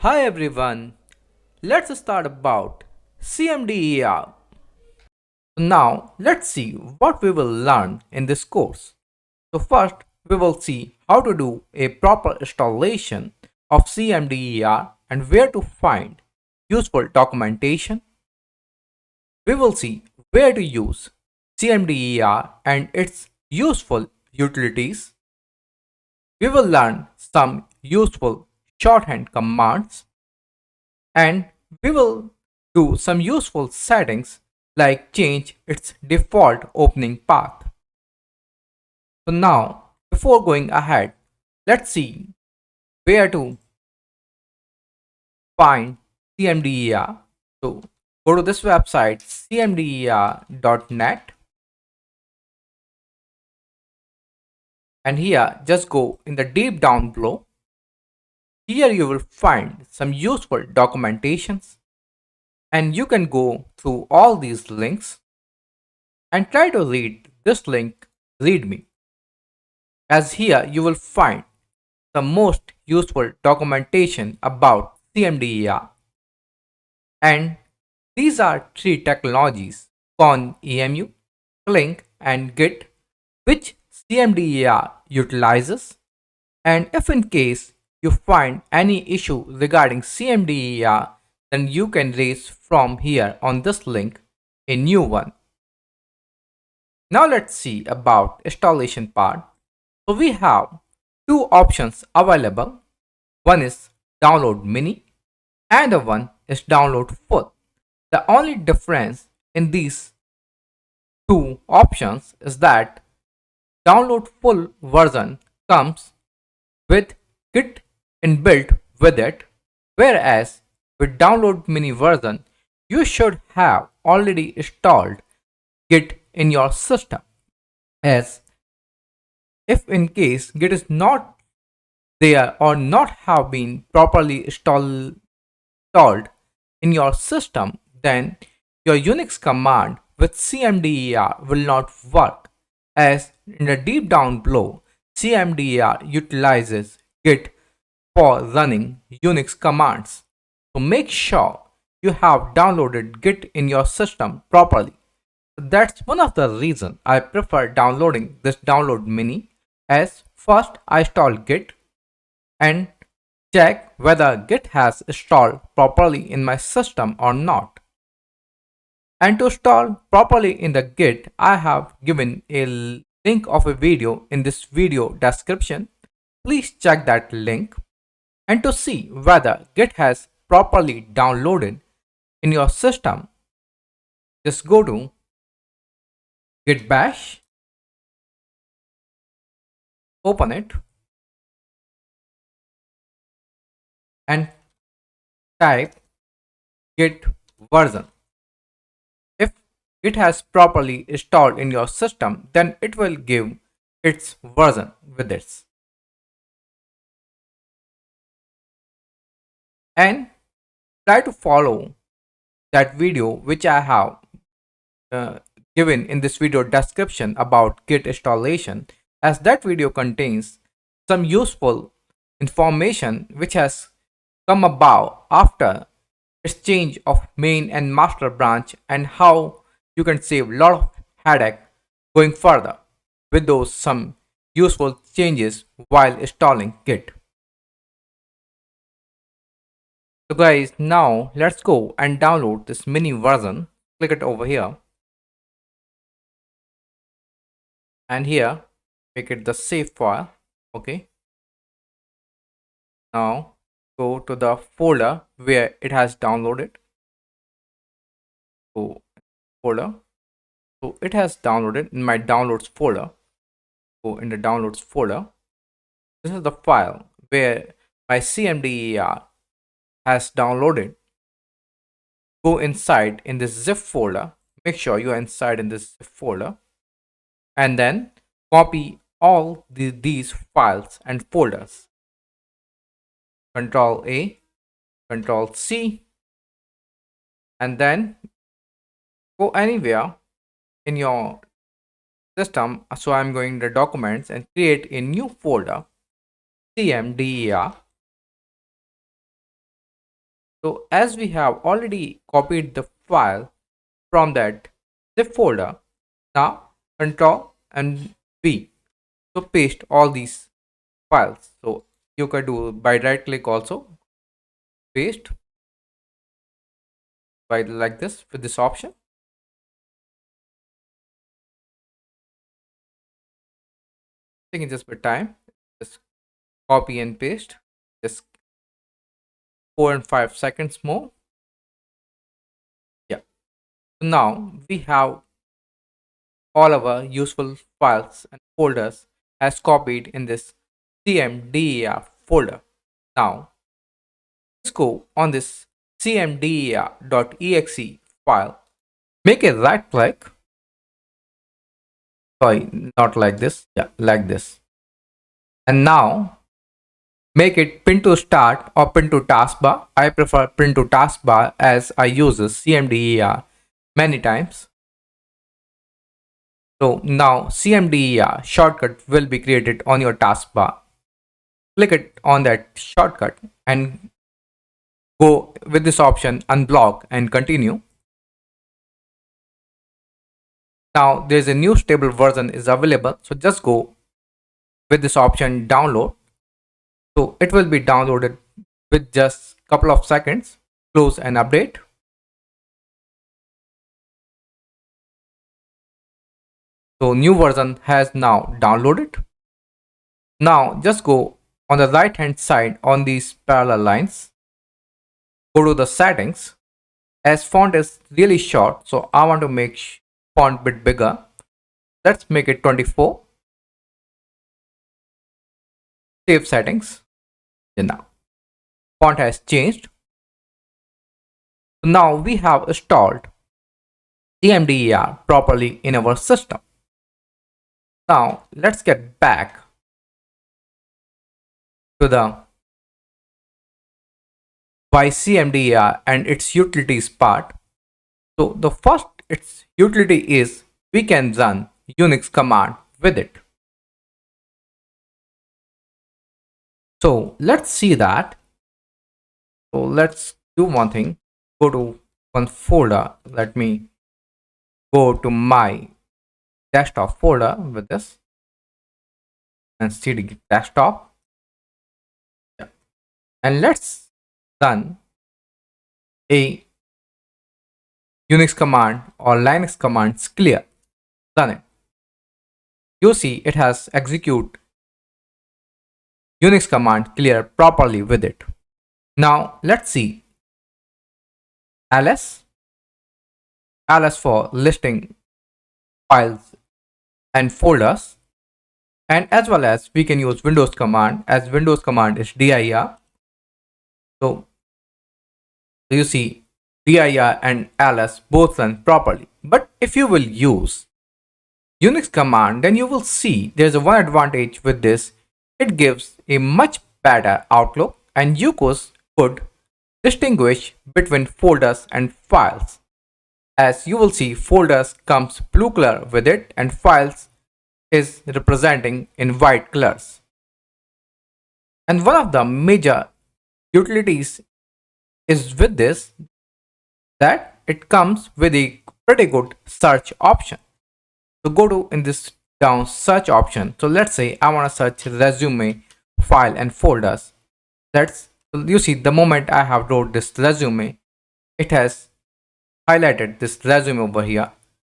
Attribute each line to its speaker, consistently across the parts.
Speaker 1: Hi everyone, let's start about CMDER. Now let's see what we will learn in this course. So first we will see how to do a proper installation of CMDER and where to find useful documentation. We will see where to use CMDER and its useful utilities. We will learn some useful shorthand commands and we will do some useful settings like change its default opening path. So now, before going ahead, let's see where to find CMDER. So go to this website cmder.net and here just go in the deep down below. Here you will find some useful documentations and you can go through all these links and try to read this link readme, as here you will find the most useful documentation about CMDER. And these are three technologies ConEMU, Clink, and Git, which CMDER utilizes. And if in case you find any issue regarding CMDER, then you can raise from here on this link a new one. Now let's see about installation part. So we have two options available. One is download mini and the one is download full. The only difference in these two options is that download full version comes with Git inbuilt with it, whereas with download mini version you should have already installed Git in your system, as if in case Git is not there or not have been properly installed in your system, then your Unix command with cmder will not work, as in the deep down below cmder utilizes Git for running Unix commands. So make sure you have downloaded Git in your system properly. That's one of the reasons I prefer downloading this download mini, as first I install Git and check whether Git has installed properly in my system or not. And to install properly in the Git, I have given a link of a video in this video description. Please check that link. And to see whether Git has properly downloaded in your system, just go to Git bash, open it, and type Git version. If it has properly installed in your system, then it will give its version with this. And try to follow that video which I have uh, given in this video description about Git installation, as that video contains some useful information which has come about after its change of main and master branch, and how you can save a lot of headache going further with those some useful changes while installing Git. So guys, now let's go and download this mini version. Click it over here and here make it the save file. Okay, now go to the folder where it has downloaded. Go folder. So it has downloaded in my downloads folder. Go in the downloads folder. This is the file where my CMDER has downloaded. Go inside in this zip folder. Make sure you are inside in this zip folder, and then copy all these files and folders. Control A, Control C, and then go anywhere in your system. So I'm going to documents and create a new folder, CMDER. So as we have already copied the file from that zip folder, now Control and V. So paste all these files. So you can do by right click also, paste by like this with this option. Taking just bit time. Just copy and paste. Just 4 and 5 seconds more. Yeah. So now we have all our useful files and folders as copied in this cmder folder. Now let's go on this cmder.exe file. Make a right click. Sorry, not like this. Yeah, like this. And now make it pin to start or pin to taskbar. I prefer pin to taskbar as I use this cmder many times. So now cmder shortcut will be created on your taskbar. Click it on that shortcut and go with this option unblock and continue. Now there's a new stable version is available, so just go with this option download. So it will be downloaded with just couple of seconds. Close and update. So new version has now downloaded. Now just go on the right hand side on these parallel lines. Go to the settings. As font is really short, so I want to make font bit bigger. Let's make it 24. Save settings. And now font has changed. Now we have installed cmder properly in our system. Now let's get back to the cmder and its utilities part. So the first its utility is we can run Unix command with it. So let's see that. So let's do one thing. Go to one folder. Let me go to my desktop folder with this and cd desktop. Yeah. And let's run a Unix command or Linux commands clear. Run it. You see it has execute Unix command clear properly with it. Now let's see ls for listing files and folders, and as well as we can use Windows command as Windows command is dir. So you see dir and ls both run properly. But if you will use Unix command, then you will see there's a one advantage with this. It gives a much better outlook and you could distinguish between folders and files. As you will see, folders comes blue color with it and files is representing in white colors. And one of the major utilities is with this that it comes with a pretty good search option. So go to in this down search option. So let's say I want to search resume file and folders. You see the moment I have wrote this resume, it has highlighted this resume over here.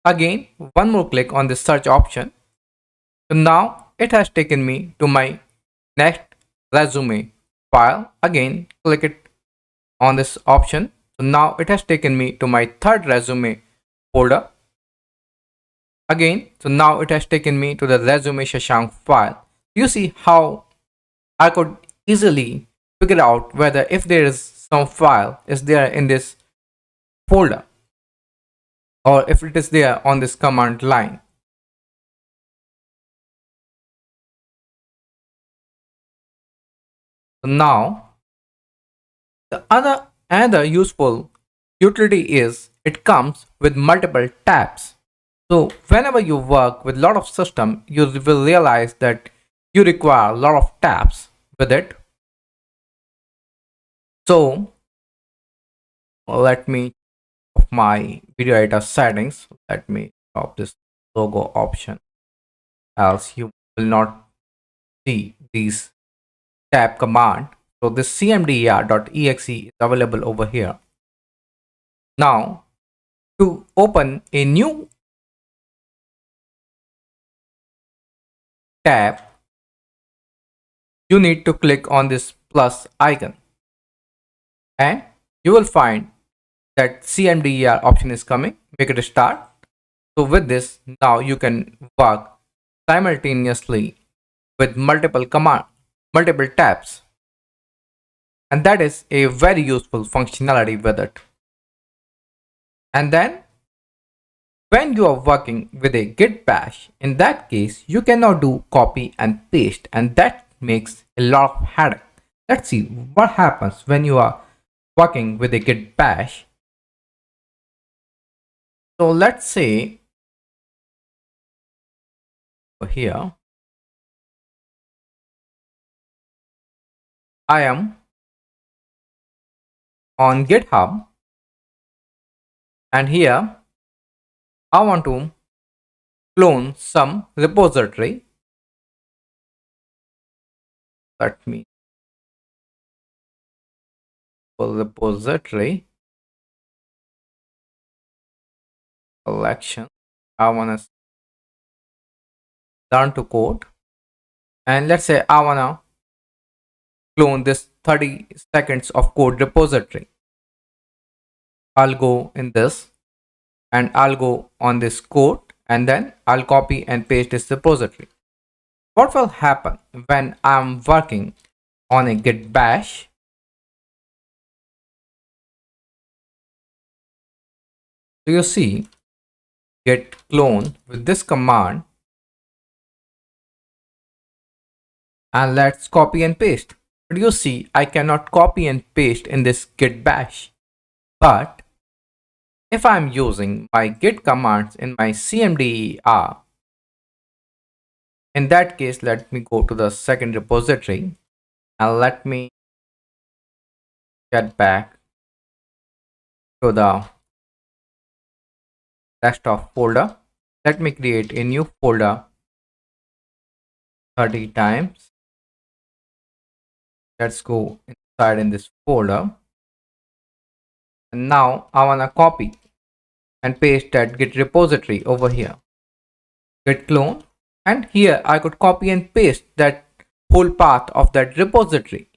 Speaker 1: Again, one more click on this search option. So now it has taken me to my next resume file. Again, click it on this option. So now it has taken me to my third resume folder. Again, so now it has taken me to the resume Shashank file. You see how I could easily figure out whether if there is some file is there in this folder or if it is there on this command line. So now the another useful utility is it comes with multiple tabs. So whenever you work with a lot of system, you will realize that you require a lot of tabs with it. So Let me of my video editor settings. Let me drop this logo option, else you will not see these tab command. So this cmder.exe is available over here. Now to open a new tab, you need to click on this plus icon and you will find that cmder option is coming. Make it a start. So with this, now you can work simultaneously with multiple tabs, and that is a very useful functionality with it. And then when you are working with a git bash, in that case you cannot do copy and paste, and that makes a lot of headache. Let's see what happens when you are working with a git bash. So let's say here I am on GitHub, and here I want to clone some repository. Let me pull repository collection. I want to learn to code, and let's say I want to clone this 30 seconds of code repository. I'll go in this and I'll go on this code, and then I'll copy and paste this repository. What will happen when I'm working on a git bash? So you see git clone with this command, and let's copy and paste. But you see I cannot copy and paste in this git bash. But if I'm using my git commands in my cmder, in that case, let me go to the second repository and let me get back to the desktop folder. Let me create a new folder 30 times. Let's go inside in this folder. And now I want to copy and paste that git repository over here. Git clone, and here I could copy and paste that whole path of that repository.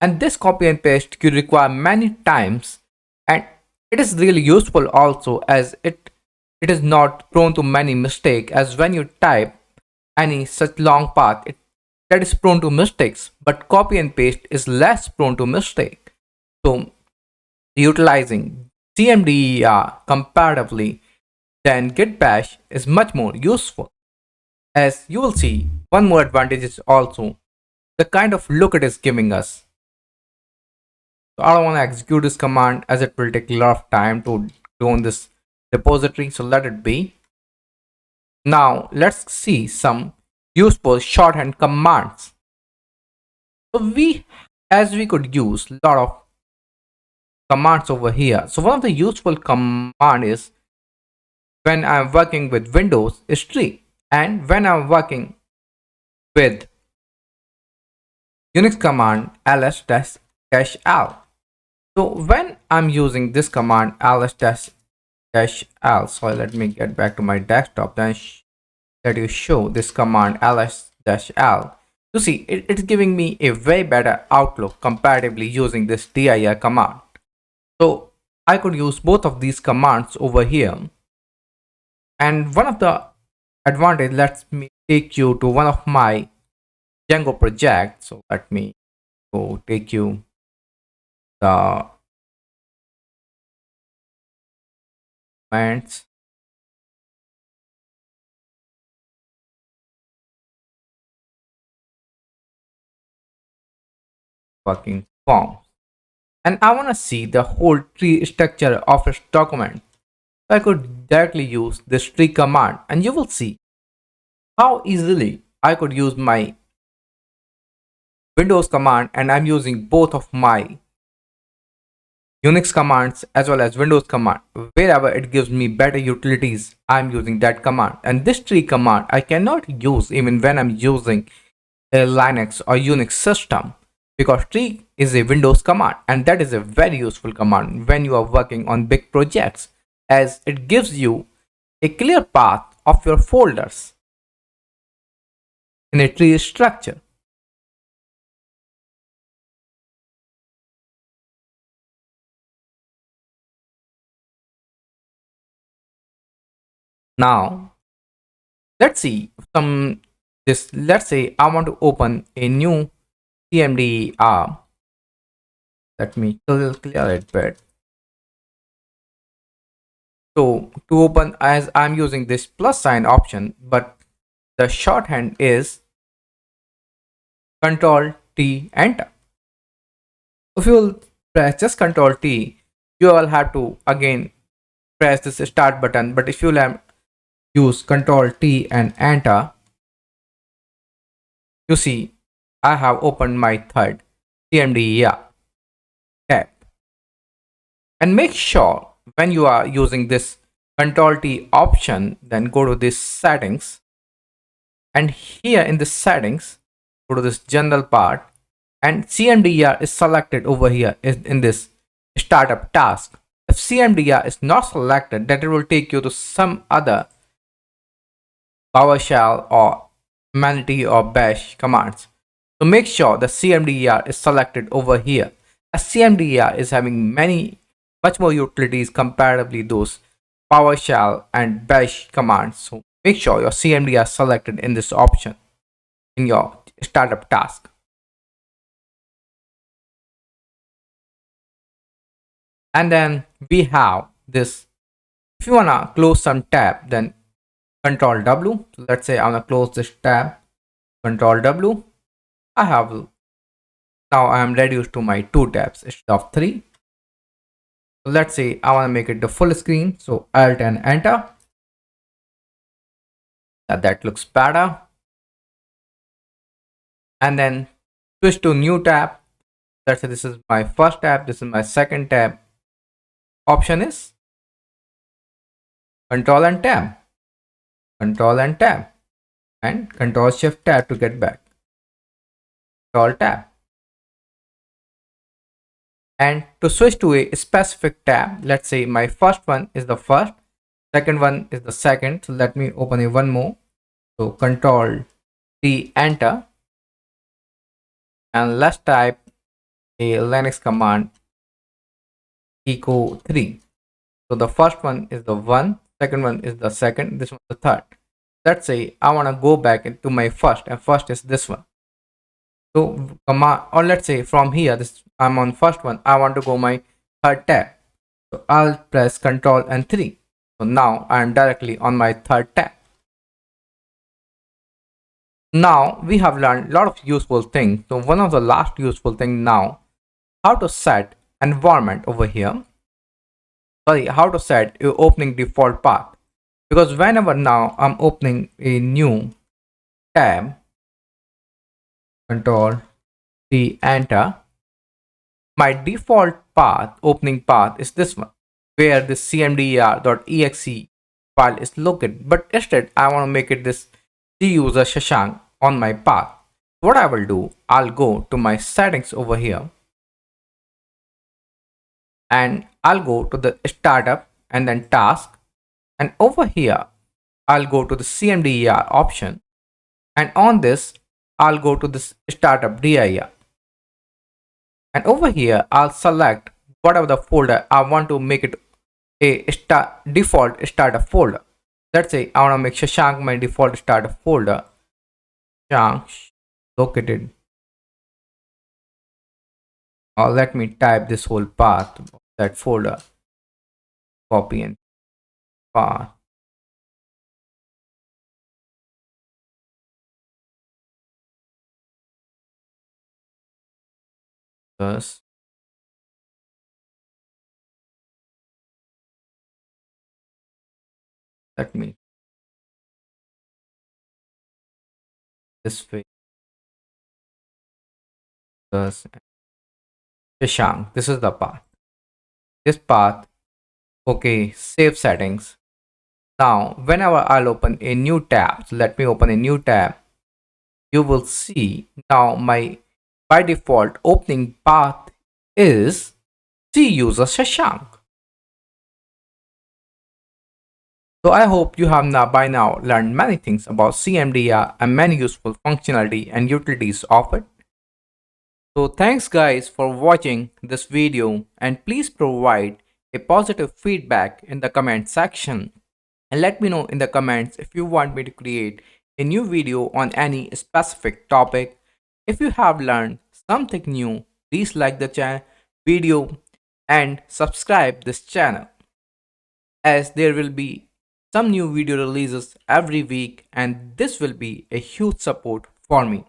Speaker 1: And this copy and paste could require many times, and it is really useful also, as it is not prone to many mistakes, as when you type any such long path, that is prone to mistakes, but copy and paste is less prone to mistake. So utilizing cmder comparatively than git bash is much more useful. As you will see, one more advantage is also the kind of look it is giving us. So I don't want to execute this command, as it will take a lot of time to clone this repository, so let it be. Now let's see some useful shorthand commands. So we could use a lot of commands over here. So one of the useful command is, when I'm working with Windows, is tree, and when I'm working with Unix command, ls-l. So when I'm using this command ls-l, so let me get back to my desktop, then let you show this command ls-l. You see, it's giving me a way better outlook comparatively using this dir command. So I could use both of these commands over here. And one of the advantage, let me take you to one of my Django projects. So let me go take you the commands. Working forms, and I want to see the whole tree structure of its document. So I could directly use this tree command, and you will see how easily I could use my Windows command, and I'm using both of my Unix commands as well as Windows command. Wherever it gives me better utilities, I'm using that command. And this tree command I cannot use even when I'm using a Linux or Unix system, because tree is a Windows command, and that is a very useful command when you are working on big projects, as it gives you a clear path of your folders in a tree structure. Now let's see some this. Let's say I want to open a new Cmder. Let me clear it bit. So to open, as I'm using this plus sign option, but the shorthand is Control T Enter. If you will press just Control T, you will have to again press this start button. But if you will use Control T and Enter, you see I have opened my third CMD tab. And make sure when you are using this Control T option, then go to this settings, and here in the settings, go to this general part, and CMDR is selected over here in this startup task. If CMDR is not selected, then it will take you to some other PowerShell or Humanity or Bash commands. So make sure the CMDR is selected over here, as CMDR is having much more utilities comparatively those PowerShell and Bash commands. So make sure your CMDR is selected in this option in your startup task. And then we have this. If you wanna close some tab, then Control W. So let's say I wanna close this tab, Control W. I have now I am reduced to my two tabs instead of three. So let's say I wanna make it the full screen. So Alt and Enter. That looks better. And then switch to new tab. Let's say this is my first tab. This is my second tab. Option is Control and Tab, Control and Tab, and Control Shift Tab to get back. Control Tab. And to switch to a specific tab, let's say my first one is the first, second one is the second. So let me open a one more. So Control T Enter, and let's type a Linux command echo 3. So the first one is the one, second one is the second, this one the third. Let's say I want to go back into my first, and first is this one. So command, or let's say from here, this I'm on first one, I want to go my third tab. So I'll press Control and 3. So now I am directly on my third tab. Now we have learned a lot of useful things. So one of the last useful thing now, how to set environment over here. Sorry, how to set your opening default path. Because whenever now I'm opening a new tab, Control C Enter, my default path, opening path is this one, where this cmder.exe file is located. But instead, I want to make it this C user Shashank on my path. What I will do, I'll go to my settings over here, and I'll go to the startup and then task, and over here I'll go to the cmder option, and on this I'll go to this startup dir, and over here I'll select whatever the folder I want to make it a default startup folder. Let's say I want to make Shashank my default startup folder. Shashank located, or let me type this whole path of that folder, copy and path. Thus, let me this way. Thus, Shashank, this is the path. this path. Okay, save settings. Now, whenever I'll open a new tab, so let me open a new tab, you will see now my by default opening path is C user Shashank. So I hope you have now by now learned many things about CMDR and many useful functionality and utilities of it. So thanks guys for watching this video, and please provide a positive feedback in the comment section, and let me know in the comments if you want me to create a new video on any specific topic. If you have learned something new, please like the video and subscribe this channel, as there will be some new video releases every week, and this will be a huge support for me.